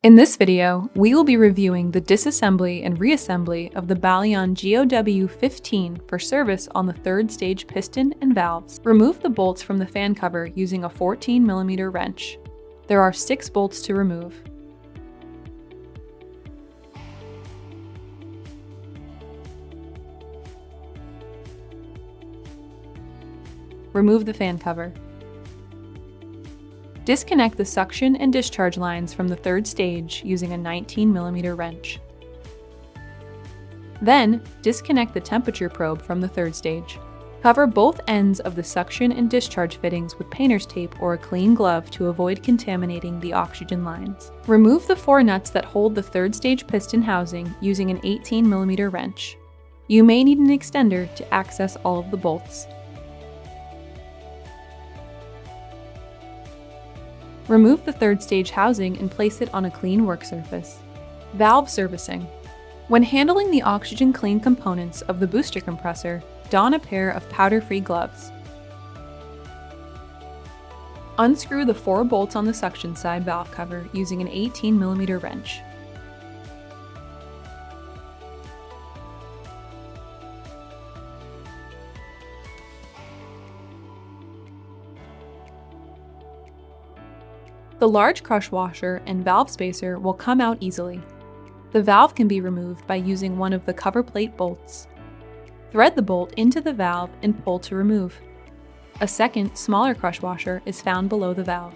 In this video, we will be reviewing the disassembly and reassembly of the Bailian GOW 15 for service on the third stage piston and valves. Remove the bolts from the fan cover using a 14mm wrench. There are 6 bolts to remove. Remove the fan cover. Disconnect the suction and discharge lines from the third stage using a 19mm wrench. Then, disconnect the temperature probe from the third stage. Cover both ends of the suction and discharge fittings with painter's tape or a clean glove to avoid contaminating the oxygen lines. Remove the 4 nuts that hold the third stage piston housing using an 18mm wrench. You may need an extender to access all of the bolts. Remove the third stage housing and place it on a clean work surface. Valve servicing. When handling the oxygen clean components of the booster compressor, don a pair of powder-free gloves. Unscrew the 4 bolts on the suction side valve cover using an 18mm wrench. The large crush washer and valve spacer will come out easily. The valve can be removed by using one of the cover plate bolts. Thread the bolt into the valve and pull to remove. A second, smaller crush washer is found below the valve.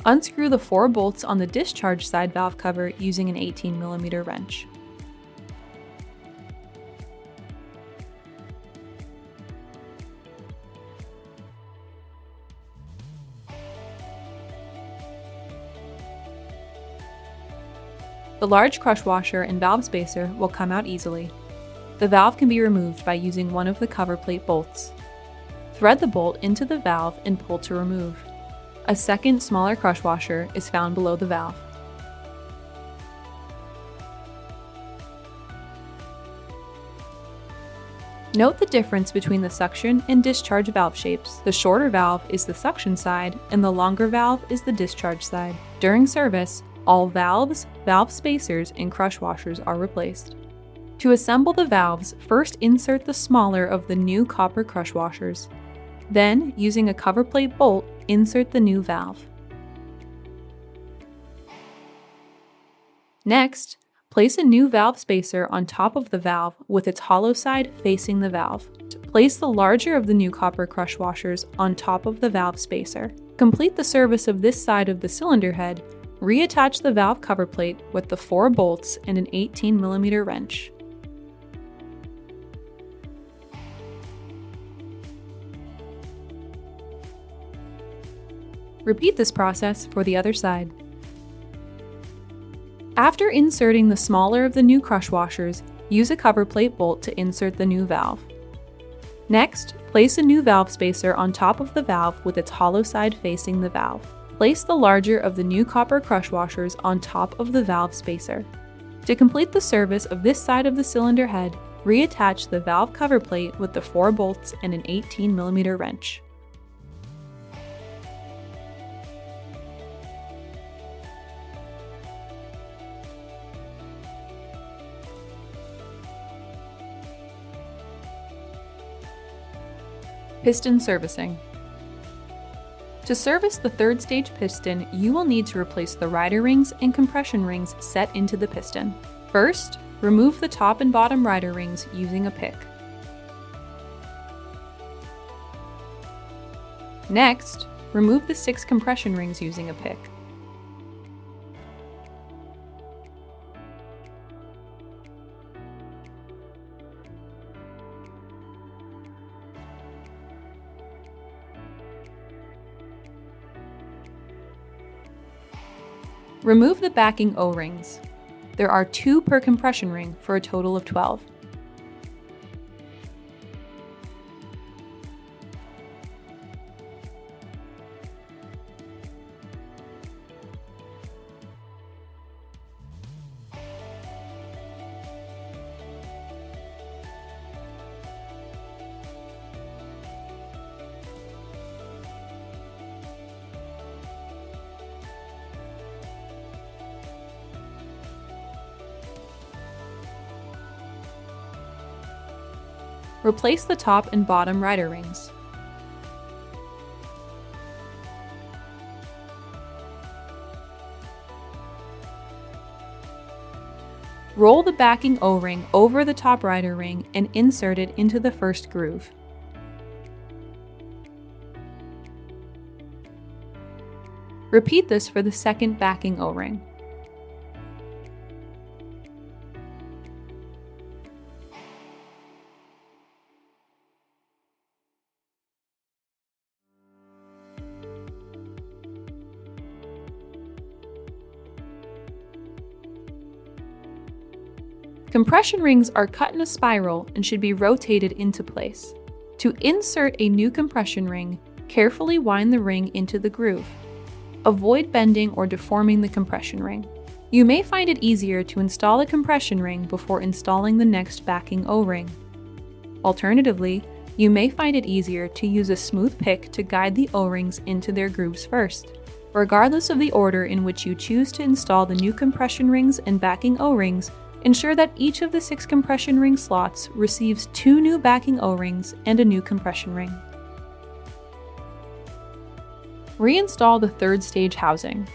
Unscrew the 4 bolts on the discharge side valve cover using an 18mm wrench. The large crush washer and valve spacer will come out easily. The valve can be removed by using one of the cover plate bolts. Thread the bolt into the valve and pull to remove. A second, smaller crush washer is found below the valve. Note the difference between the suction and discharge valve shapes. The shorter valve is the suction side and the longer valve is the discharge side. During service, all valves, valve spacers, and crush washers are replaced. To assemble the valves, first insert the smaller of the new copper crush washers. Then, using a cover plate bolt, insert the new valve. Next, place a new valve spacer on top of the valve with its hollow side facing the valve. Place the larger of the new copper crush washers on top of the valve spacer. Complete the service of this side of the cylinder head. Reattach the valve cover plate with the 4 bolts and an 18mm wrench. Repeat this process for the other side. After inserting the smaller of the new crush washers, use a cover plate bolt to insert the new valve. Next, place a new valve spacer on top of the valve with its hollow side facing the valve. Place the larger of the new copper crush washers on top of the valve spacer. To complete the service of this side of the cylinder head, reattach the valve cover plate with the 4 bolts and an 18mm wrench. Piston servicing. To service the third stage piston, you will need to replace the rider rings and compression rings set into the piston. First, remove the top and bottom rider rings using a pick. Next, remove the 6 compression rings using a pick. Remove the backing O-rings. There are 2 per compression ring for a total of 12. Replace the top and bottom rider rings. Roll the backing O-ring over the top rider ring and insert it into the first groove. Repeat this for the second backing O-ring. Compression rings are cut in a spiral and should be rotated into place. To insert a new compression ring, carefully wind the ring into the groove. Avoid bending or deforming the compression ring. You may find it easier to install a compression ring before installing the next backing O-ring. Alternatively, you may find it easier to use a smooth pick to guide the O-rings into their grooves first. Regardless of the order in which you choose to install the new compression rings and backing O-rings, ensure that each of the 6 compression ring slots receives 2 new backing O-rings and a new compression ring. Reinstall the third stage housing.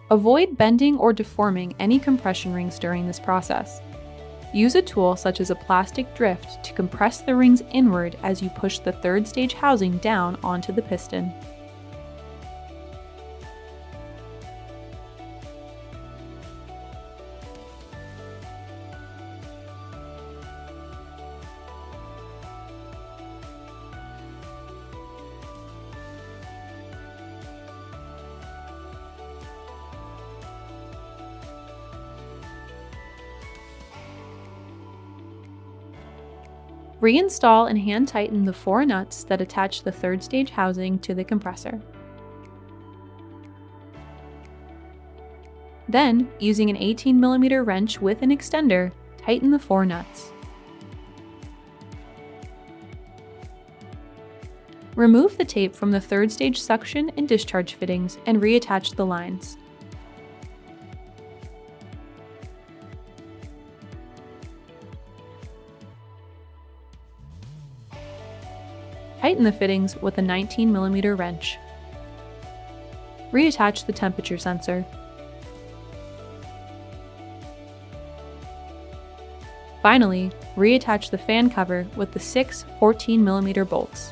Avoid bending or deforming any compression rings during this process. Use a tool such as a plastic drift to compress the rings inward as you push the third stage housing down onto the piston. Reinstall and hand tighten the 4 nuts that attach the third stage housing to the compressor. Then, using an 18mm wrench with an extender, tighten the 4 nuts. Remove the tape from the third stage suction and discharge fittings and reattach the lines. Tighten the fittings with a 19mm wrench. Reattach the temperature sensor. Finally, reattach the fan cover with the 6 14mm bolts.